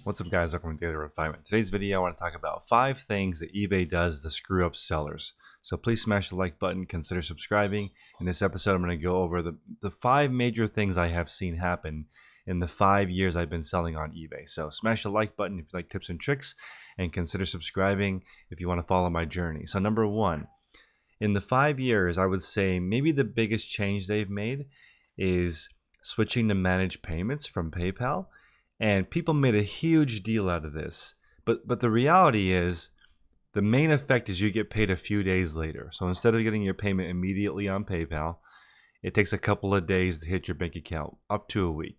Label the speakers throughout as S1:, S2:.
S1: What's up guys, welcome to Daily Refinement. Today's video I want to talk about 5 things that eBay does to screw up sellers. So please smash the like button, consider subscribing. In this episode I'm going to go over the 5 major things I have seen happen in the 5 years I've been selling on eBay. So smash the like button if you like tips and tricks, and consider subscribing if you want to follow my journey. So number 1, in the 5 years I would say maybe the biggest change they've made is switching to managed payments from PayPal. And people made a huge deal out of this. But the reality is, the main effect is you get paid a few days later. So instead of getting your payment immediately on PayPal, it takes a couple of days to hit your bank account, up to a week.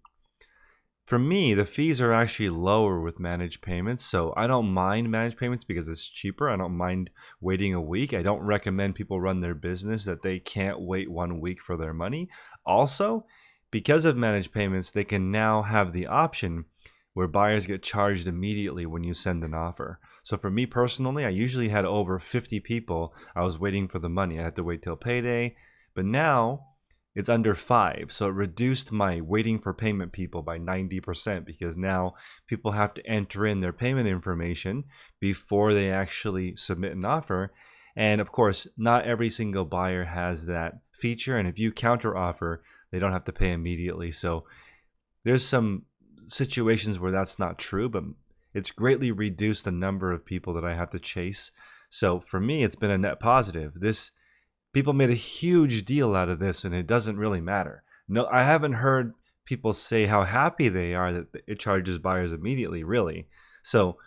S1: For me, the fees are actually lower with managed payments. So I don't mind managed payments because it's cheaper. I don't mind waiting a week. I don't recommend people run their business that they can't wait 1 week for their money. Also, because of managed payments, they can now have the option where buyers get charged immediately when you send an offer. So for me personally, I usually had over 50 people I was waiting for the money. I had to wait till payday, but now it's under 5. So it reduced my waiting for payment people by 90% because now people have to enter in their payment information before they actually submit an offer. And of course, not every single buyer has that feature. And if you counter offer, they don't have to pay immediately. So there's some situations where that's not true, but it's greatly reduced the number of people that I have to chase. So for me, it's been a net positive. People made a huge deal out of this, and it doesn't really matter. No, I haven't heard people say how happy they are that it charges buyers immediately, really. So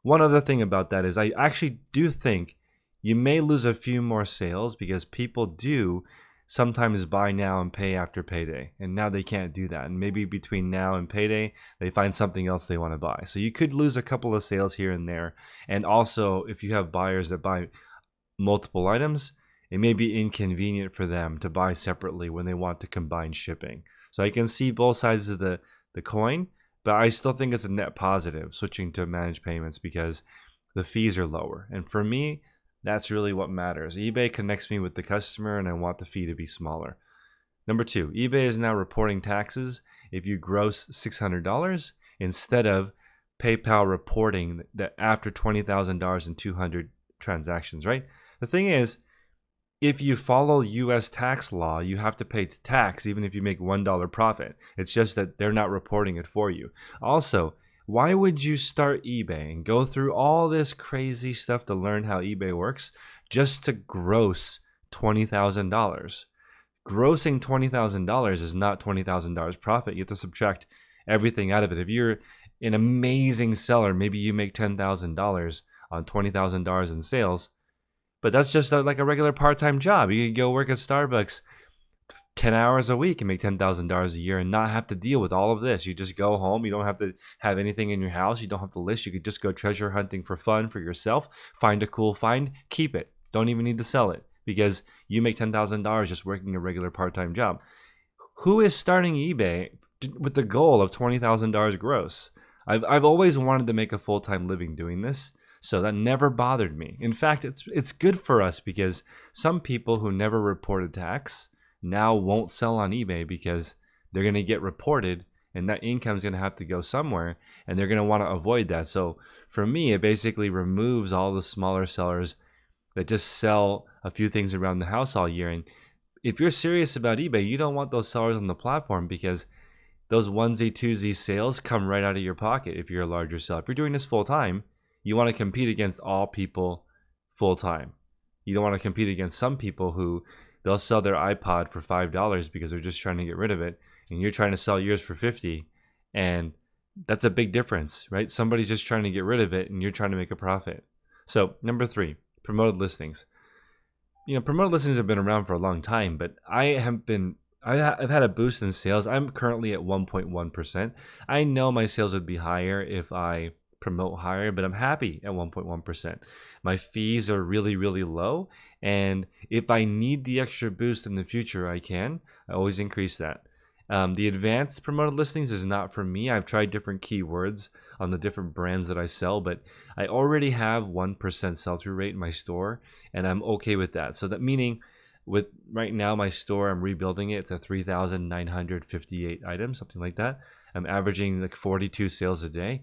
S1: one other thing about that is I actually do think you may lose a few more sales because people do sometimes buy now and pay after payday, and now they can't do that, and maybe between now and payday they find something else they want to buy. So you could lose a couple of sales here and there. And also, if you have buyers that buy multiple items, it may be inconvenient for them to buy separately when they want to combine shipping. So I can see both sides of the coin, but I still think it's a net positive switching to managed payments because the fees are lower. And for me, that's really what matters. eBay connects me with the customer, and I want the fee to be smaller. Number 2, eBay is now reporting taxes if you gross $600 instead of PayPal reporting that after $20,000 and 200 transactions, right? The thing is, if you follow US tax law, you have to pay tax even if you make $1 profit. It's just that they're not reporting it for you. Also, why would you start eBay and go through all this crazy stuff to learn how eBay works just to gross $20,000? Grossing $20,000 is not $20,000 profit. You have to subtract everything out of it. If you're an amazing seller, maybe you make $10,000 on $20,000 in sales, but that's just like a regular part-time job. You can go work at Starbucks 10 hours a week and make $10,000 a year and not have to deal with all of this. You just go home. You don't have to have anything in your house. You don't have to list. You could just go treasure hunting for fun for yourself. Find a cool find, keep it. Don't even need to sell it because you make $10,000 just working a regular part-time job. Who is starting eBay with the goal of $20,000 gross? I've always wanted to make a full-time living doing this, so that never bothered me. In fact, it's good for us because some people who never reported tax now won't sell on eBay because they're going to get reported, and that income is going to have to go somewhere, and they're going to want to avoid that. So for me, it basically removes all the smaller sellers that just sell a few things around the house all year. And if you're serious about eBay, you don't want those sellers on the platform because those onesie twosie sales come right out of your pocket if you're a larger seller. If you're doing this full time, you want to compete against all people full time. You don't want to compete against some people who they'll sell their iPod for $5 because they're just trying to get rid of it, and you're trying to sell yours for $50, and that's a big difference, right? Somebody's just trying to get rid of it, and you're trying to make a profit. So number 3, promoted listings. Promoted listings have been around for a long time, but I've had a boost in sales. I'm currently at 1.1%. I know my sales would be higher if I promote higher, but I'm happy at 1.1%. My fees are really, really low, and if I need the extra boost in the future, I always increase that. The advanced promoted listings is not for me. I've tried different keywords on the different brands that I sell, but I already have 1% sell-through rate in my store, and I'm okay with that. So that meaning with right now my store, I'm rebuilding it. It's at 3,958 items, something like that. I'm averaging like 42 sales a day.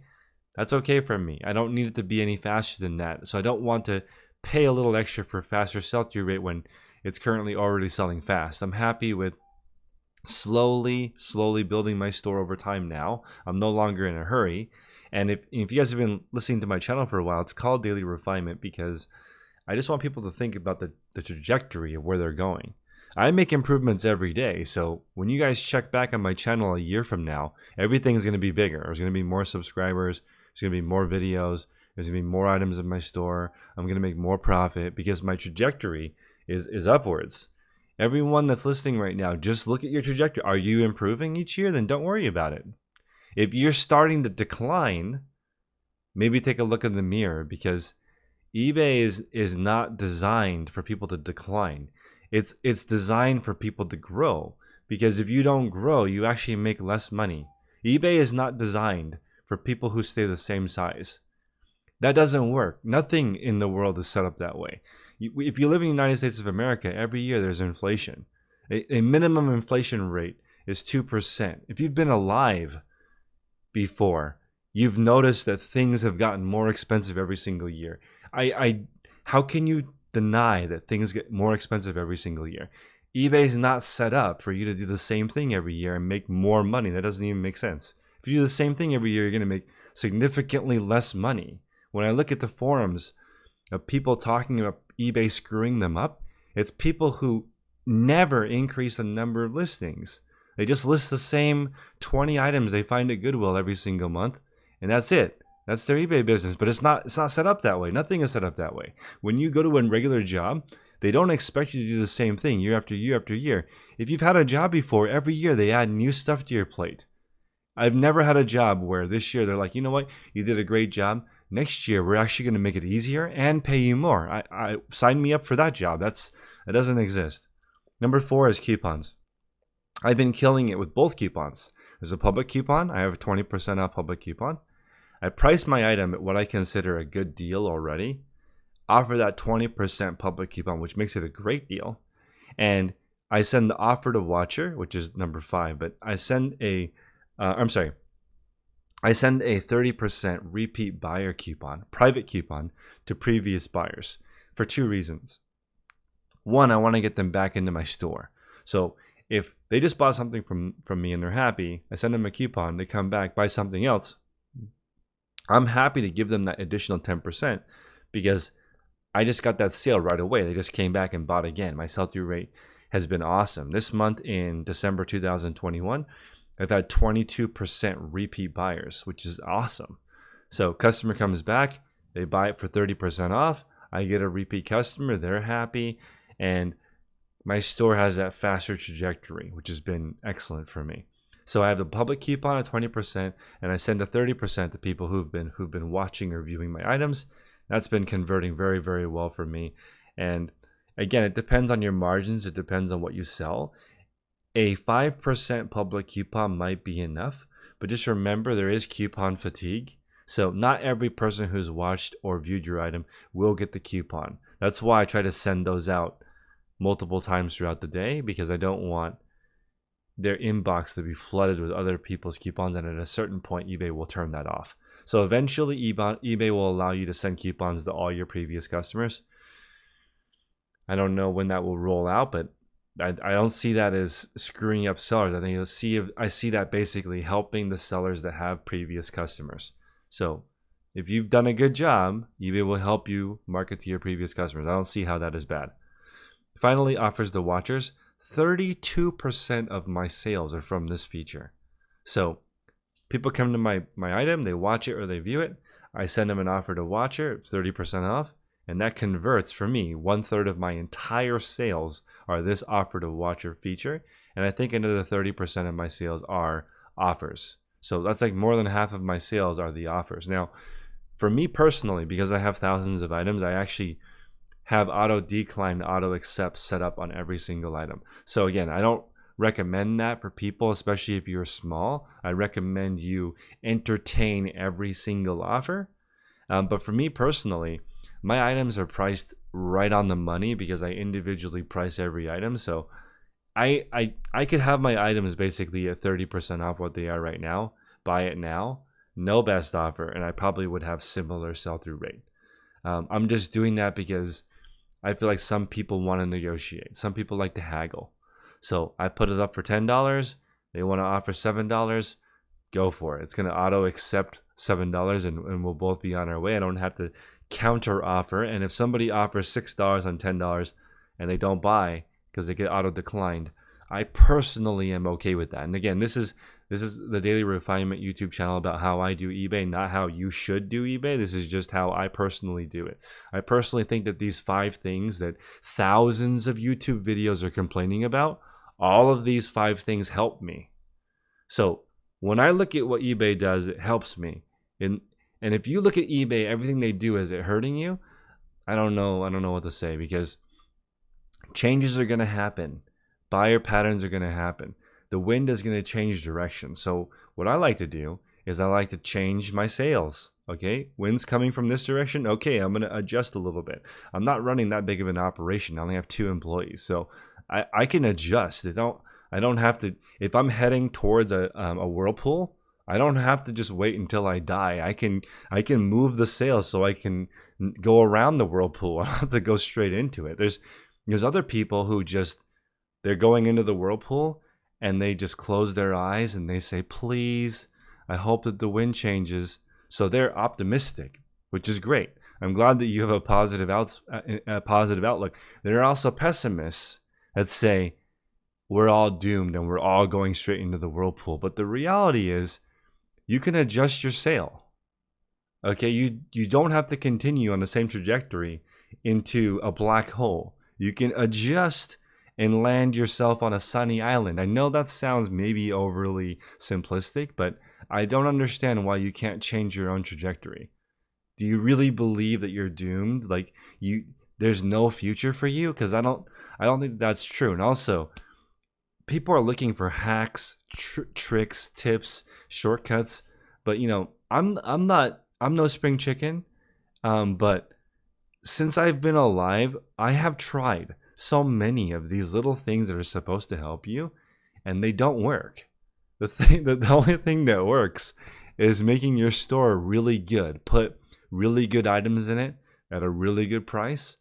S1: That's okay for me. I don't need it to be any faster than that. So I don't want to pay a little extra for faster sell-through rate when it's currently already selling fast. I'm happy with slowly building my store over time now. I'm no longer in a hurry. And if you guys have been listening to my channel for a while, it's called Daily Refinement because I just want people to think about the trajectory of where they're going. I make improvements every day. So when you guys check back on my channel a year from now, everything is going to be bigger. There's going to be more subscribers. There's going to be more videos. There's going to be more items in my store. I'm going to make more profit because my trajectory is upwards. Everyone that's listening right now, just look at your trajectory. Are you improving each year? Then don't worry about it. If you're starting to decline, maybe take a look in the mirror because eBay is not designed for people to decline. It's designed for people to grow because if you don't grow, you actually make less money. eBay is not designed for people who stay the same size. That doesn't work. Nothing in the world is set up that way. If you live in the United States of America, every year there's inflation. A minimum inflation rate is 2%. If you've been alive before, you've noticed that things have gotten more expensive every single year. How can you deny that things get more expensive every single year? eBay is not set up for you to do the same thing every year and make more money. That doesn't even make sense. If you do the same thing every year, you're going to make significantly less money. When I look at the forums of people talking about eBay screwing them up, it's people who never increase the number of listings. They just list the same 20 items they find at Goodwill every single month, and that's it. That's their eBay business, but it's not set up that way. Nothing is set up that way. When you go to a regular job, they don't expect you to do the same thing year after year after year. If you've had a job before, every year they add new stuff to your plate. I've never had a job where this year they're like, you know what, you did a great job. Next year, we're actually going to make it easier and pay you more. I sign me up for that job. That doesn't exist. Number 4 is coupons. I've been killing it with both coupons. There's a public coupon. I have a 20% off public coupon. I price my item at what I consider a good deal already. Offer that 20% public coupon, which makes it a great deal. And I send the offer to watcher, which is number 5. But I send a 30% repeat buyer coupon, private coupon, to previous buyers for 2 reasons. One, I want to get them back into my store. So if they just bought something from me and they're happy, I send them a coupon, they come back, buy something else, I'm happy to give them that additional 10% because I just got that sale right away. They just came back and bought again. My sell-through rate has been awesome. This month in December 2021, I've had 22% repeat buyers, which is awesome. So customer comes back, they buy it for 30% off. I get a repeat customer, they're happy, and my store has that faster trajectory, which has been excellent for me. So I have a public coupon at 20%, and I send a 30% to people who've been watching or viewing my items. That's been converting very, very well for me. And again, it depends on your margins. It depends on what you sell. A 5% public coupon might be enough, but just remember there is coupon fatigue. So not every person who's watched or viewed your item will get the coupon. That's why I try to send those out multiple times throughout the day, because I don't want their inbox to be flooded with other people's coupons, and at a certain point eBay will turn that off. So eventually eBay will allow you to send coupons to all your previous customers. I don't know when that will roll out, but I don't see that as screwing up sellers. I think I see that basically helping the sellers that have previous customers. So if you've done a good job, eBay will help you market to your previous customers. I don't see how that is bad. Finally, offers to watchers. 32% of my sales are from this feature. So people come to my item, they watch it or they view it. I send them an offer to watcher, 30% off, and that converts for me. 1/3 of my entire sales are this offer to watcher feature, and I think another 30% of my sales are offers. So that's like more than half of my sales are the offers. Now, for me personally, because I have thousands of items, I actually have auto decline, auto accept set up on every single item. So again, I don't recommend that for people, especially if you're small. I recommend you entertain every single offer. But for me personally, my items are priced right on the money because I individually price every item. So I could have my items basically at 30% off what they are right now. Buy it now. no best offer, and I probably would have similar sell-through rate. I'm just doing that because I feel like some people want to negotiate. Some people like to haggle. So I put it up for $10. They want to offer $7. Go for it. It's going to auto accept $7 and we'll both be on our way. I don't have to counter offer. And if somebody offers $6 on $10 and they don't buy because they get auto declined, I personally am okay with that. And again, this is the Daily Refinement YouTube channel about how I do eBay, not how you should do eBay. This is just how I personally do it. I personally think that these 5 things that thousands of YouTube videos are complaining about, all of these 5 things help me. So when I look at what eBay does, it helps me. And if you look at eBay, everything they do, is it hurting you? I don't know what to say, because changes are going to happen. Buyer patterns are going to happen. The wind is going to change direction. So what I like to do is I like to change my sales. Okay, wind's coming from this direction. Okay, I'm going to adjust a little bit. I'm not running that big of an operation. I only have 2 employees, so I can adjust. I don't have to. If I'm heading towards a whirlpool, I don't have to just wait until I die. I can move the sales so I can go around the whirlpool. I don't have to go straight into it. There's other people who just, they're going into the whirlpool and they just close their eyes and they say, please, I hope that the wind changes. So they're optimistic, which is great. I'm glad that you have a positive outlook. There are also pessimists that say we're all doomed and we're all going straight into the whirlpool. But the reality is you can adjust your sail. Okay, you don't have to continue on the same trajectory into a black hole. You can adjust and land yourself on a sunny island. I know that sounds maybe overly simplistic, but I don't understand why you can't change your own trajectory. Do you really believe that you're doomed? Like there's no future for you? Because I don't think that's true. And also, people are looking for hacks, tricks, tips, shortcuts. But I'm no spring chicken. But since I've been alive, I have tried so many of these little things that are supposed to help you, and they don't work. The only thing that works is making your store really good. Put really good items in it at a really good price,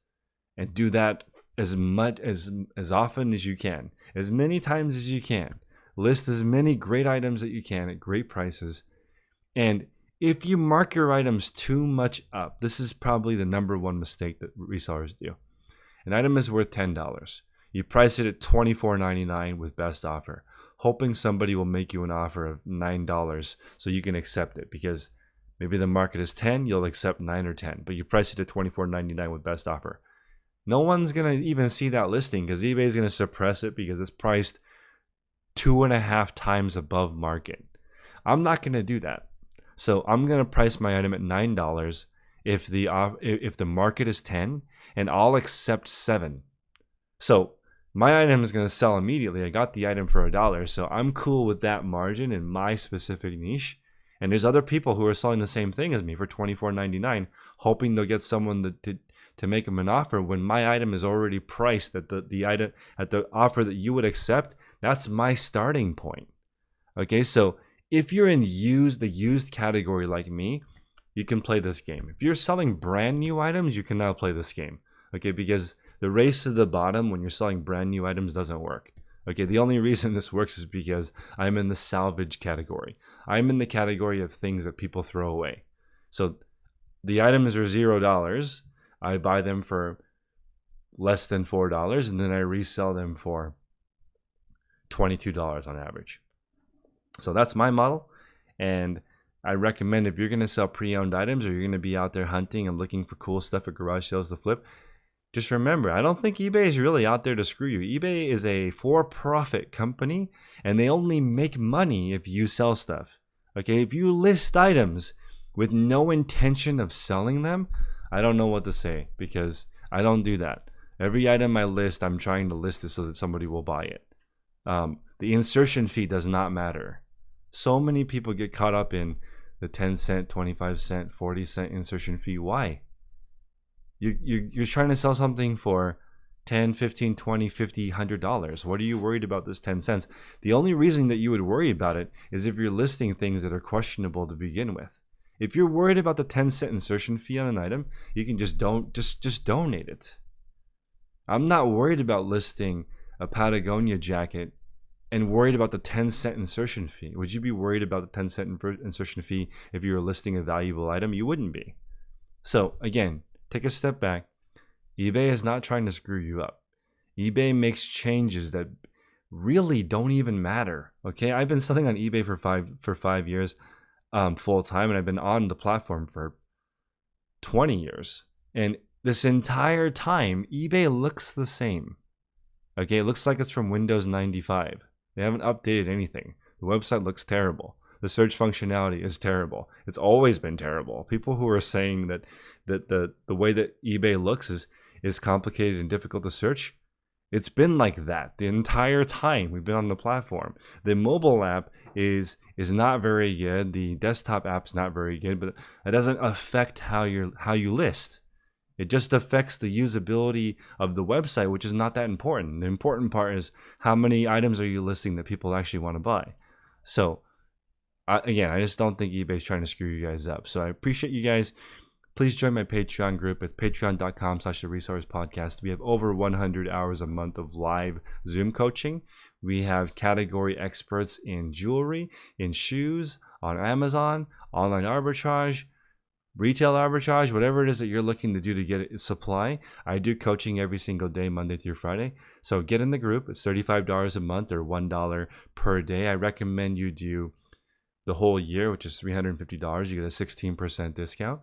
S1: and do that as often as you can, as many times as you can. List as many great items that you can at great prices. And if you mark your items too much up, this is probably the #1 mistake that resellers do. An item is worth $10. You price it at $24.99 with best offer, hoping somebody will make you an offer of $9 so you can accept it, because maybe the market is 10, you'll accept 9 or 10, but you price it at $24.99 with best offer. No one's going to even see that listing because eBay is going to suppress it because it's priced 2.5 times above market. I'm not going to do that. So I'm going to price my item at $9 if the market is 10, and I'll accept 7. So my item is going to sell immediately. I got the item for $1, so I'm cool with that margin in my specific niche. And there's other people who are selling the same thing as me for $24.99, hoping they'll get someone to make them an offer when my item is already priced at the offer that you would accept. That's my starting point. Okay, so if you're in the used category like me, you can play this game. If you're selling brand new items, you cannot play this game. Okay, because the race to the bottom when you're selling brand new items doesn't work. Okay, the only reason this works is because I'm in the salvage category. I'm in the category of things that people throw away. So the items are $0. I buy them for less than $4, and then I resell them for $22 on average. So that's my model, and I recommend if you're going to sell pre-owned items or you're going to be out there hunting and looking for cool stuff at garage sales to flip, just remember, I don't think eBay is really out there to screw you. eBay is a for-profit company, and they only make money if you sell stuff. Okay, if you list items with no intention of selling them, I don't know what to say, because I don't do that. Every item I list, I'm trying to list it so that somebody will buy it. The insertion fee does not matter. So many people get caught up in the 10 cent, 25 cent, 40 cent insertion fee. Why? You're trying to sell something for 10, 15, 20, 50, $100. What are you worried about this 10 cents? The only reason that you would worry about it is if you're listing things that are questionable to begin with. If you're worried about the 10-cent insertion fee on an item, you can just donate it. I'm not worried about listing a Patagonia jacket and worried about the 10-cent insertion fee. Would you be worried about the 10-cent insertion fee if you were listing a valuable item? You wouldn't be. So again, take a step back. eBay is not trying to screw you up. eBay makes changes that really don't even matter. Okay, I've been selling on eBay for 5 years full time, and I've been on the platform for 20 years. And this entire time, eBay looks the same. Okay, it looks like it's from Windows 95. They haven't updated anything. The website looks terrible. The search functionality is terrible. It's always been terrible. People who are saying that the way that eBay looks is complicated and difficult to search, it's been like that the entire time we've been on the platform. The mobile app is not very good. The desktop app's not very good, but it doesn't affect how you list. It just affects the usability of the website, which is not that important. The important part is how many items are you listing that people actually want to buy. So again, I just don't think eBay's trying to screw you guys up. So I appreciate you guys. Please join my Patreon group. It's patreon.com/theresourcepodcast. We have over 100 hours a month of live Zoom coaching. We have category experts in jewelry, in shoes, on Amazon, online arbitrage, retail arbitrage, whatever it is that you're looking to do to get a supply. I do coaching every single day, Monday through Friday. So get in the group. It's $35 a month or $1 per day. I recommend you do the whole year, which is $350. You get a 16% discount.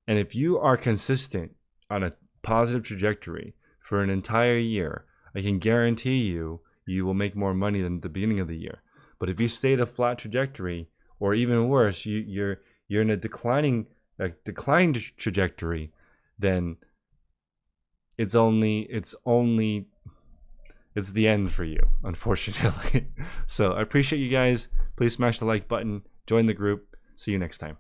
S1: And if you are consistent on a positive trajectory for an entire year, I can guarantee you will make more money than at the beginning of the year. But if you stay at a flat trajectory, or even worse, you're in a decline trajectory, then it's the end for you, unfortunately. So I appreciate you guys. Please smash the like button, join the group. See you next time.